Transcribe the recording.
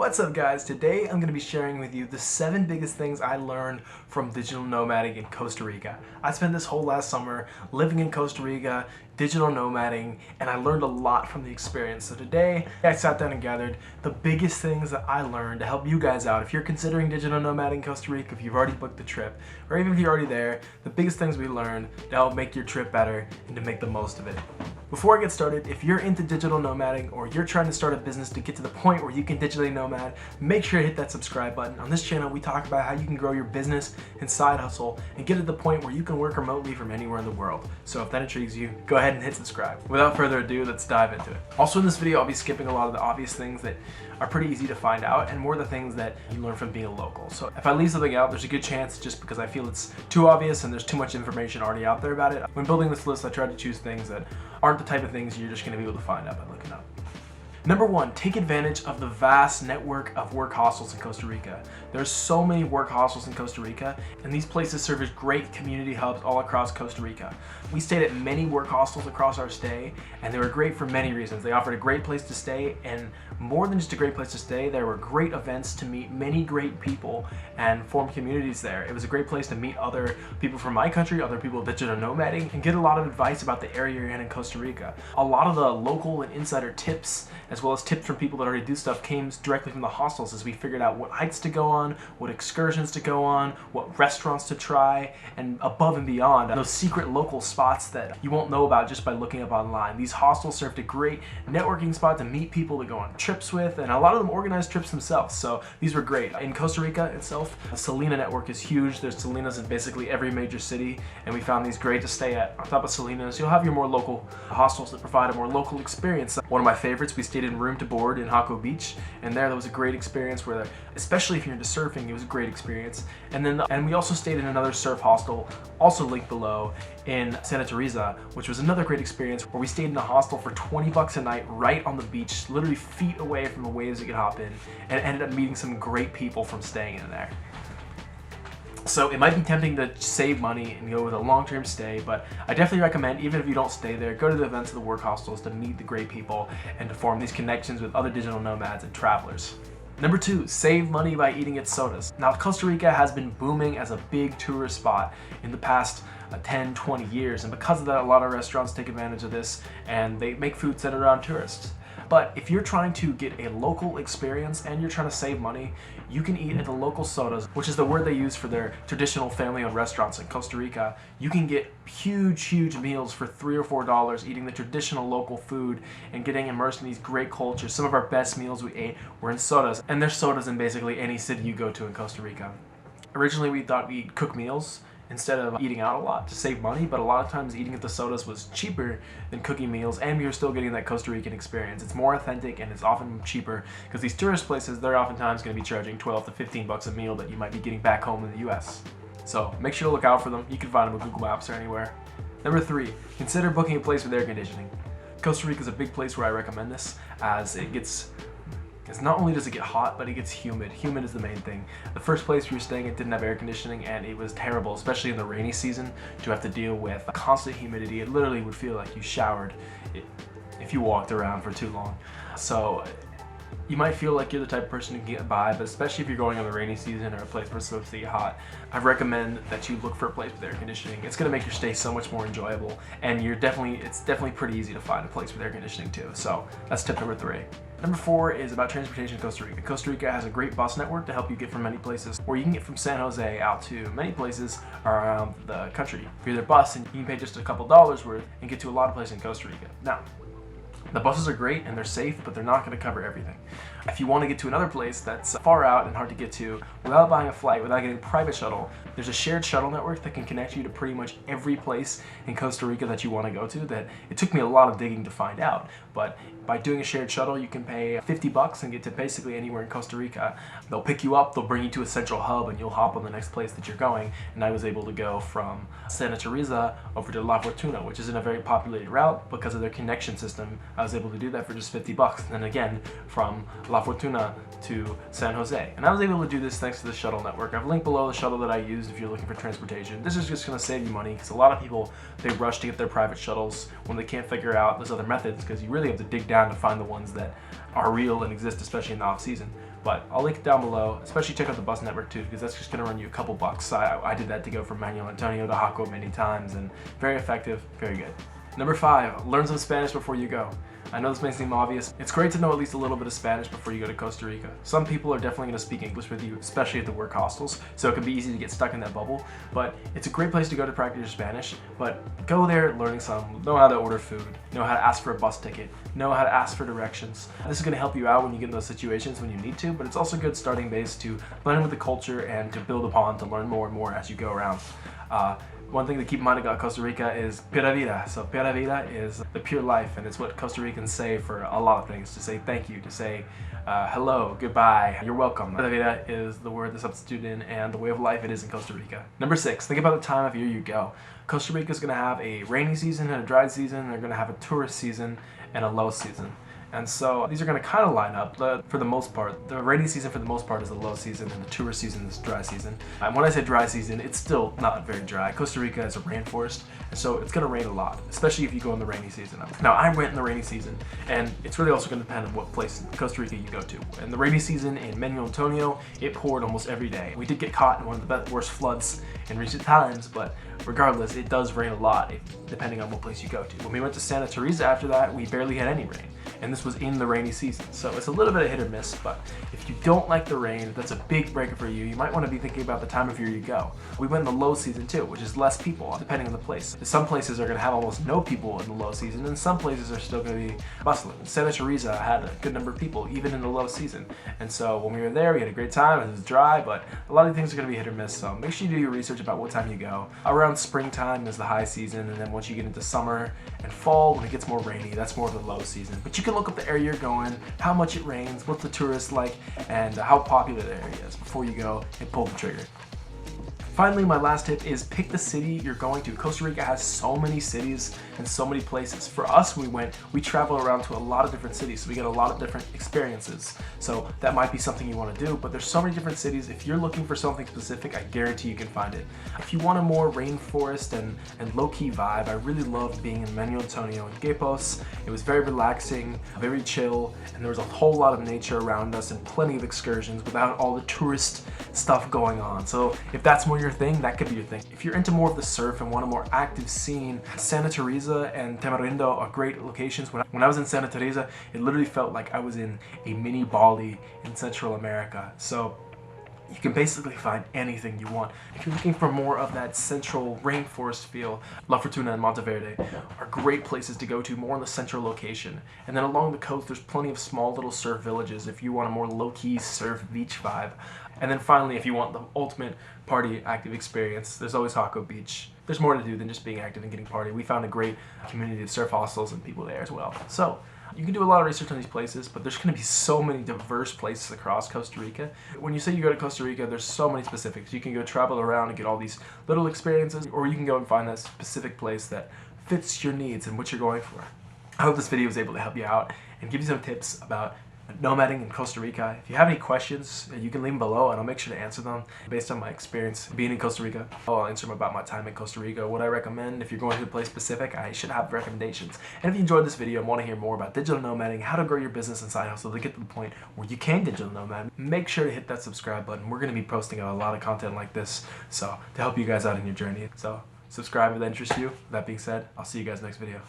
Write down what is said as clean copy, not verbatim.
What's up guys? Today I'm going to be sharing with you the 7 biggest things I learned from digital nomading in Costa Rica. I spent this whole last summer living in Costa Rica, digital nomading, and I learned a lot from the experience. So today I sat down and gathered the biggest things that I learned to help you guys out. If you're considering digital nomading in Costa Rica, if you've already booked the trip, or even if you're already there, the biggest things we learned to help make your trip better and to make the most of it. Before I get started, if you're into digital nomading or you're trying to start a business to get to the point where you can digitally nomad, make sure to hit that subscribe button. On this channel, we talk about how you can grow your business and side hustle and get to the point where you can work remotely from anywhere in the world. So if that intrigues you, go ahead and hit subscribe. Without further ado, let's dive into it. Also in this video, I'll be skipping a lot of the obvious things that are pretty easy to find out and more the things that you learn from being a local. So if I leave something out, there's a good chance just because I feel it's too obvious and there's too much information already out there about it. When building this list, I tried to choose things that aren't the type of things you're just going to be able to find out by looking up. Number 1, take advantage of the vast network of work hostels in Costa Rica. There's so many work hostels in Costa Rica, and these places serve as great community hubs all across Costa Rica. We stayed at many work hostels across our stay, and they were great for many reasons. They offered a great place to stay, and more than just a great place to stay, there were great events to meet many great people and form communities there. It was a great place to meet other people from my country, other people digital nomading, and get a lot of advice about the area you're in Costa Rica. A lot of the local and insider tips, as well as tips from people that already do stuff, came directly from the hostels as we figured out what hikes to go on, what excursions to go on, what restaurants to try, and above and beyond, those secret local spots that you won't know about just by looking up online. These hostels served a great networking spot to meet people to go on trips with, and a lot of them organized trips themselves, so these were great. In Costa Rica itself, the Salina network is huge. There's Salinas in basically every major city, and we found these great to stay at. On top of Salinas, you'll have your more local hostels that provide a more local experience. One of my favorites, we stayed in room to board in Jaco Beach, and there was a great experience where, especially if you're into surfing, it was a great experience. And we also stayed in another surf hostel, also linked below, in Santa Teresa, which was another great experience where we stayed in a hostel for 20 bucks a night right on the beach, literally feet away from the waves you could hop in, and ended up meeting some great people from staying in there. So it might be tempting to save money and go with a long-term stay, but I definitely recommend, even if you don't stay there, go to the events of the work hostels to meet the great people and to form these connections with other digital nomads and travelers. Number 2, save money by eating at sodas. Now, Costa Rica has been booming as a big tourist spot in the past 10, 20 years, and because of that, a lot of restaurants take advantage of this and they make food centered around tourists. But if you're trying to get a local experience and you're trying to save money, you can eat at the local sodas, which is the word they use for their traditional family-owned restaurants in Costa Rica. You can get huge meals for $3 or $4 eating the traditional local food and getting immersed in these great cultures. Some of our best meals we ate were in sodas, and there's sodas in basically any city you go to in Costa Rica. Originally, we thought we'd cook meals instead of eating out a lot to save money, but a lot of times eating at the sodas was cheaper than cooking meals, and we were still getting that Costa Rican experience. It's more authentic and it's often cheaper because these tourist places, they're oftentimes going to be charging 12 to 15 bucks a meal that you might be getting back home in the US. So make sure to look out for them. You can find them on Google Maps or anywhere. Number 3, consider booking a place with air conditioning. Costa Rica is a big place where I recommend this, as it's not only does it get hot, but it gets humid. Humid is the main thing. The first place we were staying at didn't have air conditioning, and it was terrible, especially in the rainy season, to have to deal with constant humidity. It literally would feel like you showered if you walked around for too long. So you might feel like you're the type of person who can get by, but especially if you're going on the rainy season or a place where it's supposed to get hot, I recommend that you look for a place with air conditioning. It's going to make your stay so much more enjoyable, and it's definitely pretty easy to find a place with air conditioning too. So that's tip number 3. Number 4 is about transportation in Costa Rica. Costa Rica has a great bus network to help you get from many places, or you can get from San Jose out to many places around the country. If you're their bus, and you can pay just a couple dollars worth and get to a lot of places in Costa Rica. Now, the buses are great and they're safe, but they're not going to cover everything. If you want to get to another place that's far out and hard to get to without buying a flight, without getting a private shuttle, there's a shared shuttle network that can connect you to pretty much every place in Costa Rica that you want to go to. That it took me a lot of digging to find out, but by doing a shared shuttle, you can pay 50 bucks and get to basically anywhere in Costa Rica. They'll pick you up, they'll bring you to a central hub, and you'll hop on the next place that you're going. And I was able to go from Santa Teresa over to La Fortuna, which isn't a very populated route. Because of their connection system, I was able to do that for just 50 bucks. And then again, from La Fortuna to San Jose. And I was able to do this thanks to the shuttle network. I've linked below the shuttle that I used if you're looking for transportation. This is just going to save you money, because a lot of people, they rush to get their private shuttles when they can't figure out those other methods, because you really have to dig down to find the ones that are real and exist, especially in the off season. But I'll link it down below, especially check out the bus network too, because that's just gonna run you a couple bucks. I did that to go from Manuel Antonio to Jaco many times, and very effective, very good. Number 5, learn some Spanish before you go. I know this may seem obvious. It's great to know at least a little bit of Spanish before you go to Costa Rica. Some people are definitely going to speak English with you, especially at the work hostels, so it can be easy to get stuck in that bubble. But it's a great place to go to practice your Spanish, but go there learning some, know how to order food, know how to ask for a bus ticket, know how to ask for directions. This is going to help you out when you get in those situations when you need to, but it's also a good starting base to blend in with the culture and to build upon to learn more and more as you go around. One thing to keep in mind about Costa Rica is pura vida. So pura vida is the pure life, and it's what Costa Ricans say for a lot of things. To say thank you, to say hello, goodbye, you're welcome. Pura vida is the word that's substituted in, and the way of life it is in Costa Rica. Number 6, think about the time of year you go. Costa Rica is going to have a rainy season and a dry season. They're going to have a tourist season and a low season. And so these are going to kind of line up for the most part. The rainy season for the most part is the low season, and the tourist season is dry season. And when I say dry season, it's still not very dry. Costa Rica is a rainforest, and so it's going to rain a lot, especially if you go in the rainy season. Now, I went in the rainy season, and it's really also going to depend on what place in Costa Rica you go to. In the rainy season in Manuel Antonio, it poured almost every day. We did get caught in one of the worst floods in recent times, but regardless, it does rain a lot depending on what place you go to. When we went to Santa Teresa after that, we barely had any rain. And this was in the rainy season. So it's a little bit of hit or miss, but if you don't like the rain, if that's a big breaker for you, you might want to be thinking about the time of year you go. We went in the low season too, which is less people, depending on the place. Some places are going to have almost no people in the low season, and some places are still going to be bustling. Santa Teresa had a good number of people, even in the low season. And so when we were there, we had a great time. It was dry, but a lot of things are going to be hit or miss, so make sure you do your research about what time you go. Around springtime is the high season, and then once you get into summer and fall, when it gets more rainy, that's more of the low season. But you can look up the area you're going, how much it rains, what the tourists like, and how popular the area is before you go and pull the trigger. Finally, my last tip is pick the city you're going to. Costa Rica has so many cities and so many places. For us, we travel around to a lot of different cities, so we get a lot of different experiences. So that might be something you want to do, but there's so many different cities. If you're looking for something specific, I guarantee you can find it. If you want a more rainforest and low-key vibe, I really loved being in Manuel Antonio and Quepos. It was very relaxing, very chill, and there was a whole lot of nature around us and plenty of excursions without all the tourist stuff going on. So if that's more your thing, that could be your thing. If you're into more of the surf and want a more active scene, Santa Teresa and Tamarindo are great locations. When I was in Santa Teresa, it literally felt like I was in a mini Bali in Central America. So you can basically find anything you want. If you're looking for more of that central rainforest feel, La Fortuna and Monteverde are great places to go to, more in the central location. And then along the coast, there's plenty of small little surf villages if you want a more low-key surf beach vibe. And then finally, if you want the ultimate party active experience, there's always Jaco Beach. There's more to do than just being active and getting party. We found a great community of surf hostels and people there as well. So you can do a lot of research on these places, but there's going to be so many diverse places across Costa Rica. When you say you go to Costa Rica, there's so many specifics. You can go travel around and get all these little experiences, or you can go and find that specific place that fits your needs and what you're going for. I hope this video was able to help you out and give you some tips about nomading in Costa Rica. If you have any questions, you can leave them below and I'll make sure to answer them based on my experience being in Costa Rica. I'll answer them about my time in Costa Rica, what I recommend. If you're going to a place specific, I should have recommendations. And if you enjoyed this video and want to hear more about digital nomading, how to grow your business and side hustle to get to the point where you can digital nomad, make sure to hit that subscribe button. We're going to be posting a lot of content like this, so to help you guys out in your journey. So subscribe if that interests you. That being said, I'll see you guys next video.